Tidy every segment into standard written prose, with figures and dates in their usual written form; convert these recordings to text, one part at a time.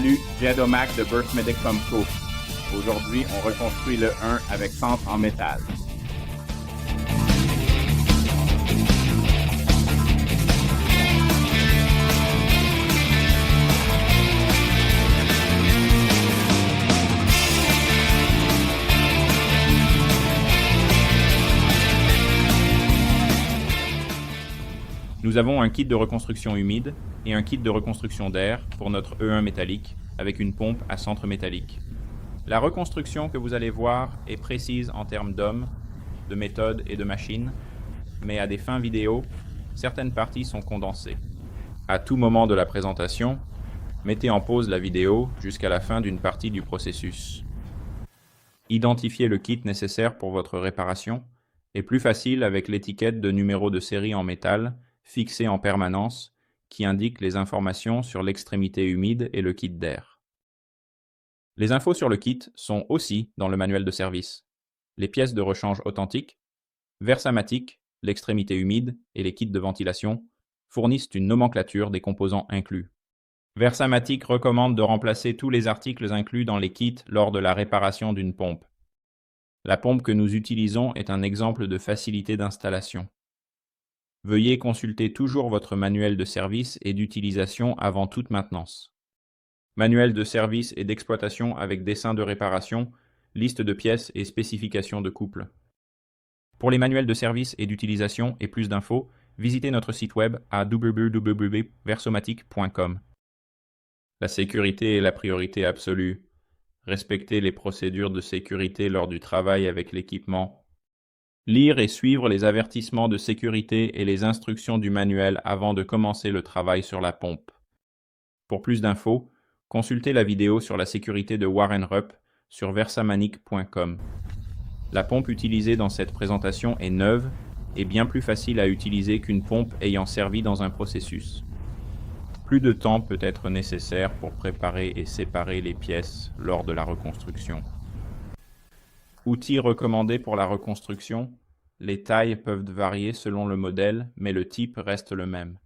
Salut, Jed O'Mac de Burst Medic Pump Co. Aujourd'hui, on reconstruit le 1 avec centre en métal. Nous avons un kit de reconstruction humide et un kit de reconstruction d'air pour notre E1 métallique avec une pompe à centre métallique. La reconstruction que vous allez voir est précise en termes d'hommes, de méthode et de machine, mais à des fins vidéo, certaines parties sont condensées. À tout moment de la présentation, mettez en pause la vidéo jusqu'à la fin d'une partie du processus. Identifiez le kit nécessaire pour votre réparation est plus facile avec l'étiquette de numéro de série en métal fixée en permanence qui indique les informations sur l'extrémité humide et le kit d'air. Les infos sur le kit sont aussi dans le manuel de service. Les pièces de rechange authentiques, Versamatic, l'extrémité humide et les kits de ventilation fournissent une nomenclature des composants inclus. Versamatic recommande de remplacer tous les articles inclus dans les kits lors de la réparation d'une pompe. La pompe que nous utilisons est un exemple de facilité d'installation. Veuillez consulter toujours votre manuel de service et d'utilisation avant toute maintenance. Manuel de service et d'exploitation avec dessin de réparation, liste de pièces et spécifications de couple. Pour les manuels de service et d'utilisation et plus d'infos, visitez notre site web à www.versomatic.com. La sécurité est la priorité absolue. Respectez les procédures de sécurité lors du travail avec l'équipement. Lire et suivre les avertissements de sécurité et les instructions du manuel avant de commencer le travail sur la pompe. Pour plus d'infos, consultez la vidéo sur la sécurité de Warren Rupp sur versamanic.com. La pompe utilisée dans cette présentation est neuve et bien plus facile à utiliser qu'une pompe ayant servi dans un processus. Plus de temps peut être nécessaire pour préparer et séparer les pièces lors de la reconstruction. Outils recommandés pour la reconstruction, les tailles peuvent varier selon le modèle, mais le type reste le même.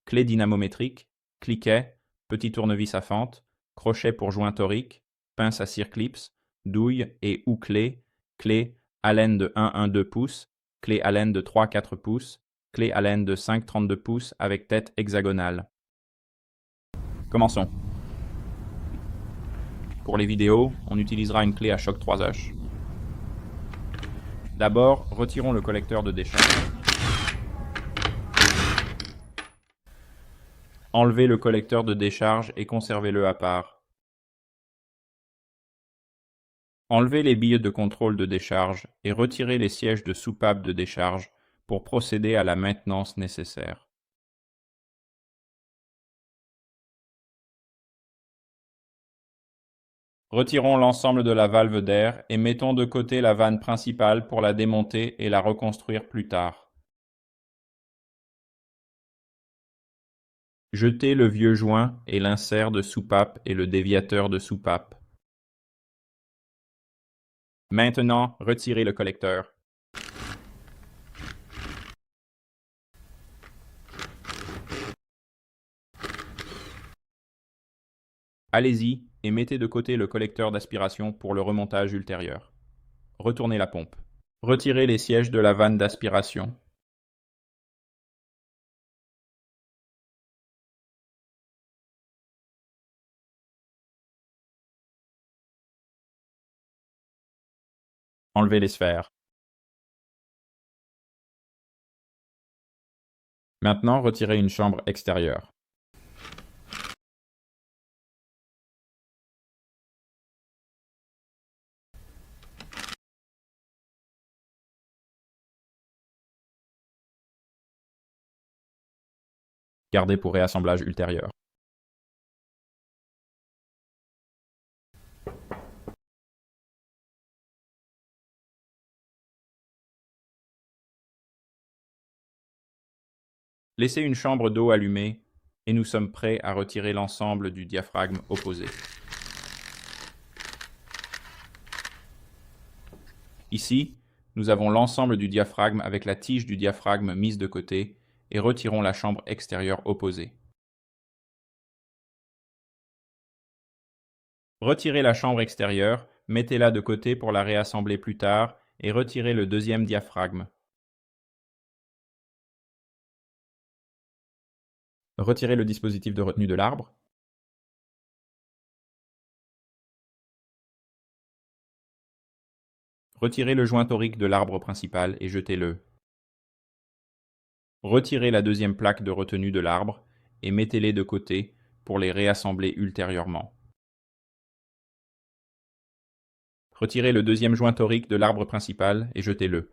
Clé dynamométrique, cliquet, petit tournevis à fente, crochet pour joint torique, pince à circlips, douille et ou clé, clé Allen de 1,12 pouces, clé Allen de 3,4 pouces, clé Allen de 5,32 pouces avec tête hexagonale. Commençons. Pour les vidéos, on utilisera une clé à choc 3H. D'abord, retirons le collecteur de décharge. Enlevez le collecteur de décharge et conservez-le à part. Enlevez les billes de contrôle de décharge et retirez les sièges de soupape de décharge pour procéder à la maintenance nécessaire. Retirons l'ensemble de la valve d'air et mettons de côté la vanne principale pour la démonter et la reconstruire plus tard. Jetez le vieux joint et l'insert de soupape et le déviateur de soupape. Maintenant, retirez le collecteur. Allez-y et mettez de côté le collecteur d'aspiration pour le remontage ultérieur. Retournez la pompe. Retirez les sièges de la vanne d'aspiration. Enlevez les sphères. Maintenant, retirez une chambre extérieure. Gardez pour réassemblage ultérieur. Laissez une chambre d'eau allumée et nous sommes prêts à retirer l'ensemble du diaphragme opposé. Ici, nous avons l'ensemble du diaphragme avec la tige du diaphragme mise de côté et retirons la chambre extérieure opposée. Retirez la chambre extérieure, mettez-la de côté pour la réassembler plus tard et retirez le deuxième diaphragme. Retirez le dispositif de retenue de l'arbre. Retirez le joint torique de l'arbre principal et jetez-le. Retirez la deuxième plaque de retenue de l'arbre et mettez-les de côté pour les réassembler ultérieurement. Retirez le deuxième joint torique de l'arbre principal et jetez-le.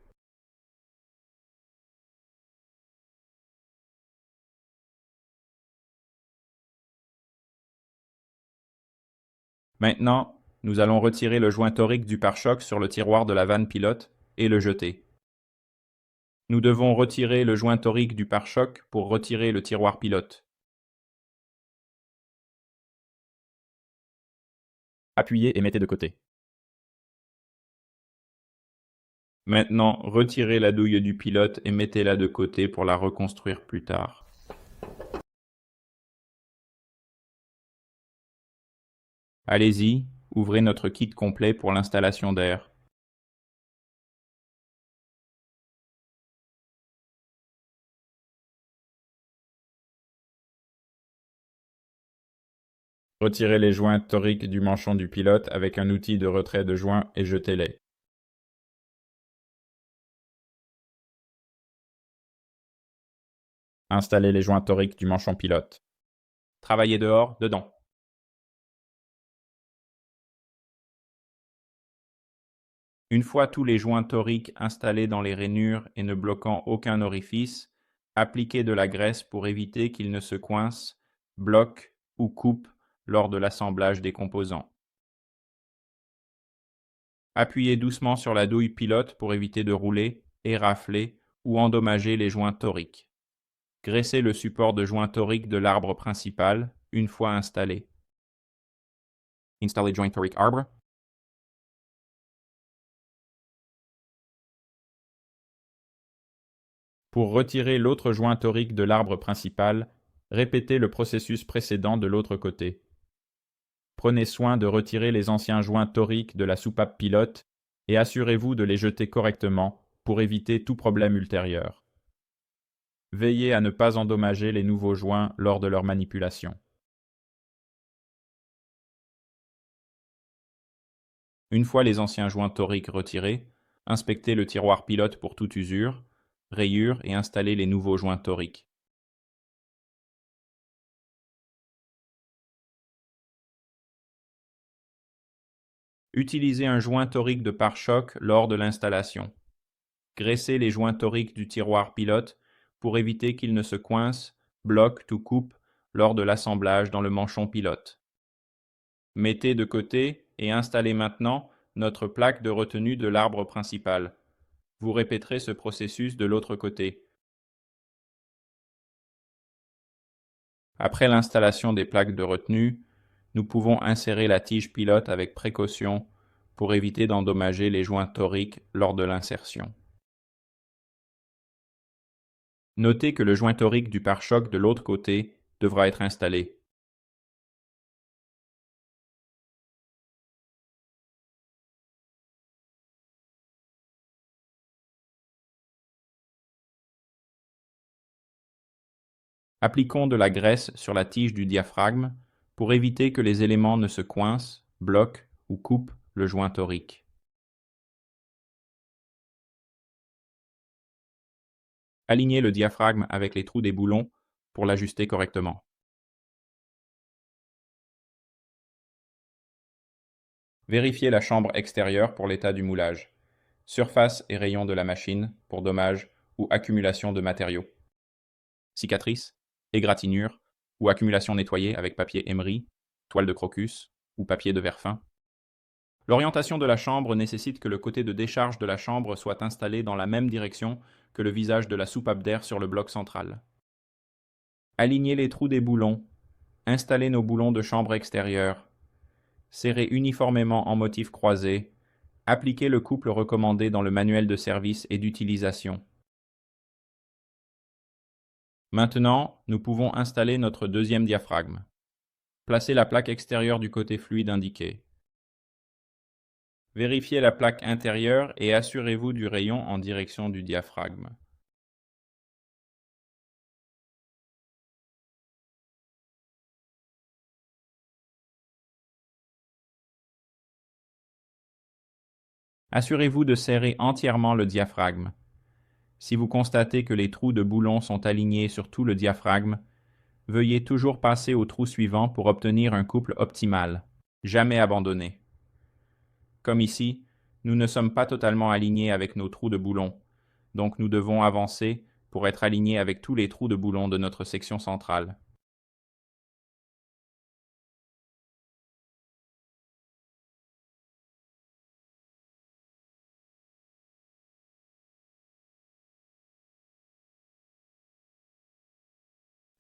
Maintenant, nous allons retirer le joint torique du pare-choc sur le tiroir de la vanne pilote et le jeter. Nous devons retirer le joint torique du pare-choc pour retirer le tiroir pilote. Appuyez et mettez de côté. Maintenant, retirez la douille du pilote et mettez-la de côté pour la reconstruire plus tard. Allez-y, ouvrez notre kit complet pour l'installation d'air. Retirez les joints toriques du manchon du pilote avec un outil de retrait de joints et jetez-les. Installez les joints toriques du manchon pilote. Travaillez dehors, dedans. Une fois tous les joints toriques installés dans les rainures et ne bloquant aucun orifice, appliquez de la graisse pour éviter qu'ils ne se coincent, bloquent ou coupent lors de l'assemblage des composants. Appuyez doucement sur la douille pilote pour éviter de rouler, érafler ou endommager les joints toriques. Graissez le support de joint torique de l'arbre principal une fois installé. Installez joint torique arbre. Pour retirer l'autre joint torique de l'arbre principal, répétez le processus précédent de l'autre côté. Prenez soin de retirer les anciens joints toriques de la soupape pilote et assurez-vous de les jeter correctement pour éviter tout problème ultérieur. Veillez à ne pas endommager les nouveaux joints lors de leur manipulation. Une fois les anciens joints toriques retirés, inspectez le tiroir pilote pour toute usure, rayure et installez les nouveaux joints toriques. Utilisez un joint torique de pare-choc lors de l'installation. Graissez les joints toriques du tiroir pilote pour éviter qu'ils ne se coincent, bloquent ou coupent lors de l'assemblage dans le manchon pilote. Mettez de côté et installez maintenant notre plaque de retenue de l'arbre principal. Vous répéterez ce processus de l'autre côté. Après l'installation des plaques de retenue, nous pouvons insérer la tige pilote avec précaution pour éviter d'endommager les joints toriques lors de l'insertion. Notez que le joint torique du pare-choc de l'autre côté devra être installé. Appliquons de la graisse sur la tige du diaphragme pour éviter que les éléments ne se coincent, bloquent ou coupent le joint torique. Alignez le diaphragme avec les trous des boulons pour l'ajuster correctement. Vérifiez la chambre extérieure pour l'état du moulage. Surface et rayons de la machine pour dommages ou accumulation de matériaux. Cicatrices, égratignures ou accumulation nettoyée avec papier émery, toile de crocus ou papier de verre fin. L'orientation de la chambre nécessite que le côté de décharge de la chambre soit installé dans la même direction que le visage de la soupape d'air sur le bloc central. Alignez les trous des boulons. Installez nos boulons de chambre extérieure. Serrez uniformément en motif croisé. Appliquez le couple recommandé dans le manuel de service et d'utilisation. Maintenant, nous pouvons installer notre deuxième diaphragme. Placez la plaque extérieure du côté fluide indiqué. Vérifiez la plaque intérieure et assurez-vous du rayon en direction du diaphragme. Assurez-vous de serrer entièrement le diaphragme. Si vous constatez que les trous de boulon sont alignés sur tout le diaphragme, veuillez toujours passer au trou suivant pour obtenir un couple optimal. Jamais abandonner. Comme ici, nous ne sommes pas totalement alignés avec nos trous de boulon, donc nous devons avancer pour être alignés avec tous les trous de boulon de notre section centrale.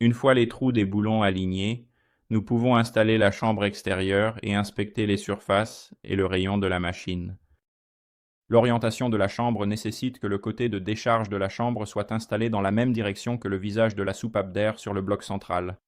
Une fois les trous des boulons alignés, nous pouvons installer la chambre extérieure et inspecter les surfaces et le rayon de la machine. L'orientation de la chambre nécessite que le côté de décharge de la chambre soit installé dans la même direction que le visage de la soupape d'air sur le bloc central.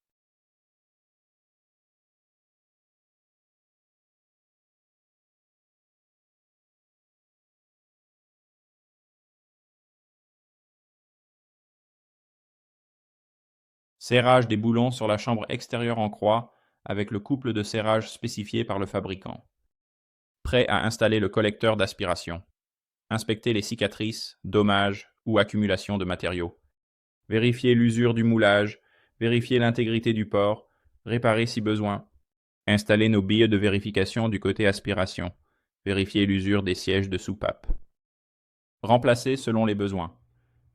Serrage des boulons sur la chambre extérieure en croix avec le couple de serrage spécifié par le fabricant. Prêt à installer le collecteur d'aspiration. Inspectez les cicatrices, dommages ou accumulation de matériaux. Vérifiez l'usure du moulage, vérifiez l'intégrité du port, réparez si besoin. Installez nos billes de vérification du côté aspiration. Vérifiez l'usure des sièges de soupape. Remplacez selon les besoins.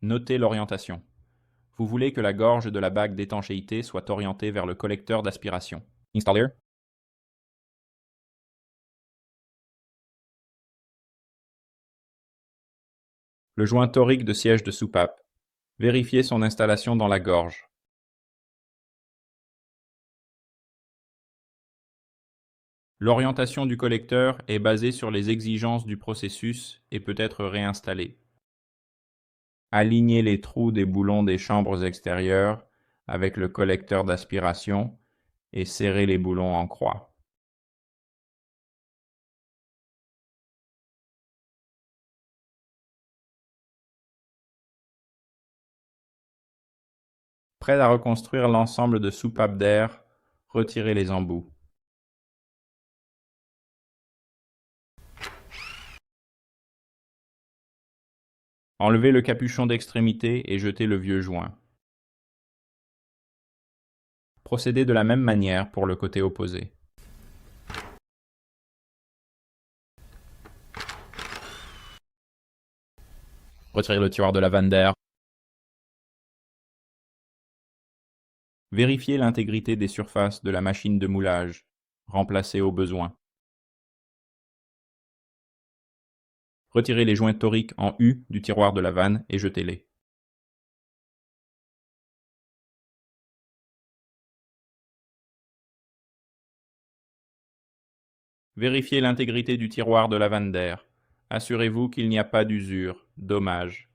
Notez l'orientation. Vous voulez que la gorge de la bague d'étanchéité soit orientée vers le collecteur d'aspiration. Installer. Le joint torique de siège de soupape. Vérifiez son installation dans la gorge. L'orientation du collecteur est basée sur les exigences du processus et peut être réinstallée. Alignez les trous des boulons des chambres extérieures avec le collecteur d'aspiration et serrez les boulons en croix. Prêt à reconstruire l'ensemble de soupapes d'air, retirez les embouts. Enlevez le capuchon d'extrémité et jetez le vieux joint. Procédez de la même manière pour le côté opposé. Retirez le tiroir de la vanne d'air. Vérifiez l'intégrité des surfaces de la machine de moulage. Remplacez au besoin. Retirez les joints toriques en U du tiroir de la vanne et jetez-les. Vérifiez l'intégrité du tiroir de la vanne d'air. Assurez-vous qu'il n'y a pas d'usure, dommage.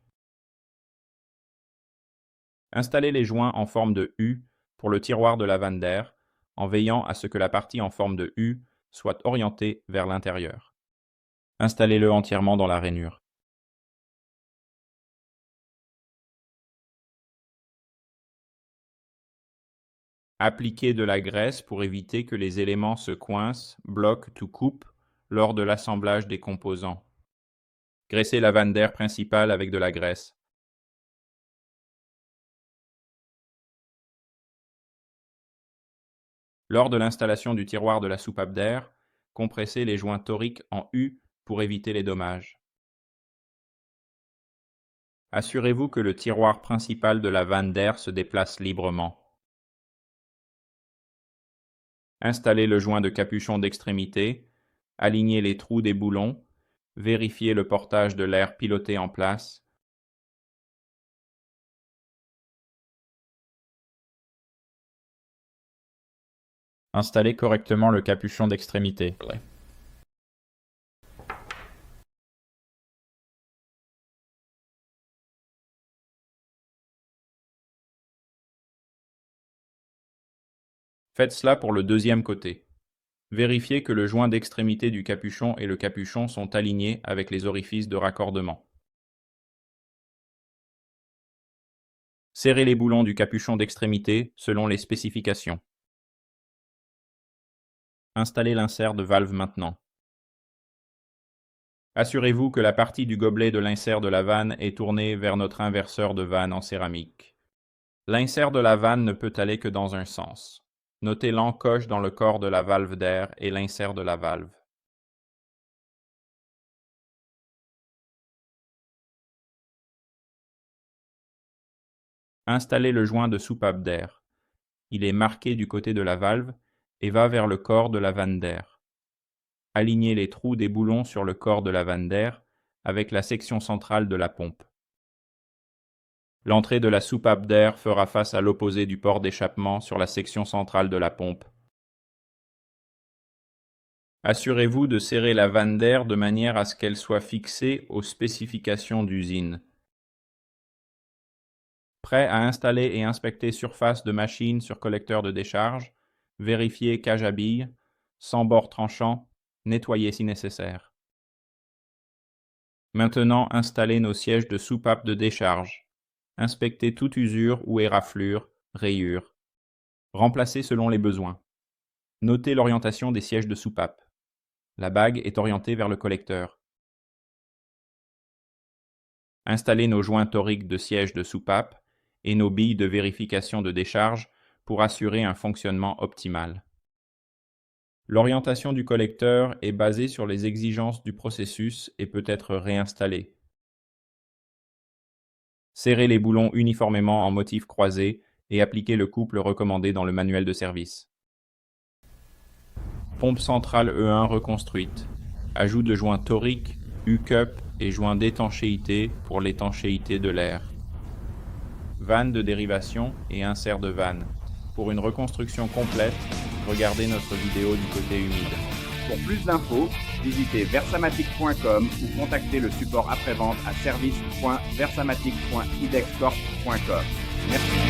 Installez les joints en forme de U pour le tiroir de la vanne d'air, en veillant à ce que la partie en forme de U soit orientée vers l'intérieur. Installez-le entièrement dans la rainure. Appliquez de la graisse pour éviter que les éléments se coincent, bloquent ou coupent lors de l'assemblage des composants. Graissez la vanne d'air principale avec de la graisse. Lors de l'installation du tiroir de la soupape d'air, compressez les joints toriques en U pour éviter les dommages. Assurez-vous que le tiroir principal de la vanne d'air se déplace librement. Installez le joint de capuchon d'extrémité, alignez les trous des boulons, vérifiez le portage de l'air piloté en place. Installez correctement le capuchon d'extrémité. Faites cela pour le deuxième côté. Vérifiez que le joint d'extrémité du capuchon et le capuchon sont alignés avec les orifices de raccordement. Serrez les boulons du capuchon d'extrémité selon les spécifications. Installez l'insert de valve maintenant. Assurez-vous que la partie du gobelet de l'insert de la vanne est tournée vers notre inverseur de vanne en céramique. L'insert de la vanne ne peut aller que dans un sens. Notez l'encoche dans le corps de la valve d'air et l'insert de la valve. Installez le joint de soupape d'air. Il est marqué du côté de la valve et va vers le corps de la vanne d'air. Alignez les trous des boulons sur le corps de la vanne d'air avec la section centrale de la pompe. L'entrée de la soupape d'air fera face à l'opposé du port d'échappement sur la section centrale de la pompe. Assurez-vous de serrer la vanne d'air de manière à ce qu'elle soit fixée aux spécifications d'usine. Prêt à installer et inspecter surface de machine sur collecteur de décharge, vérifier cage à billes, sans bord tranchant, nettoyer si nécessaire. Maintenant, installez nos sièges de soupape de décharge. Inspectez toute usure ou éraflure, rayure. Remplacez selon les besoins. Notez l'orientation des sièges de soupape. La bague est orientée vers le collecteur. Installez nos joints toriques de sièges de soupape et nos billes de vérification de décharge pour assurer un fonctionnement optimal. L'orientation du collecteur est basée sur les exigences du processus et peut être réinstallée. Serrez les boulons uniformément en motif croisé et appliquez le couple recommandé dans le manuel de service. Pompe centrale E1 reconstruite. Ajout de joints toriques, U-cup et joints d'étanchéité pour l'étanchéité de l'air. Vanne de dérivation et insert de vanne. Pour une reconstruction complète, regardez notre vidéo du côté humide. Pour plus d'infos, visitez versamatic.com ou contactez le support après-vente à service.versamatic.idexcorp.com. Merci.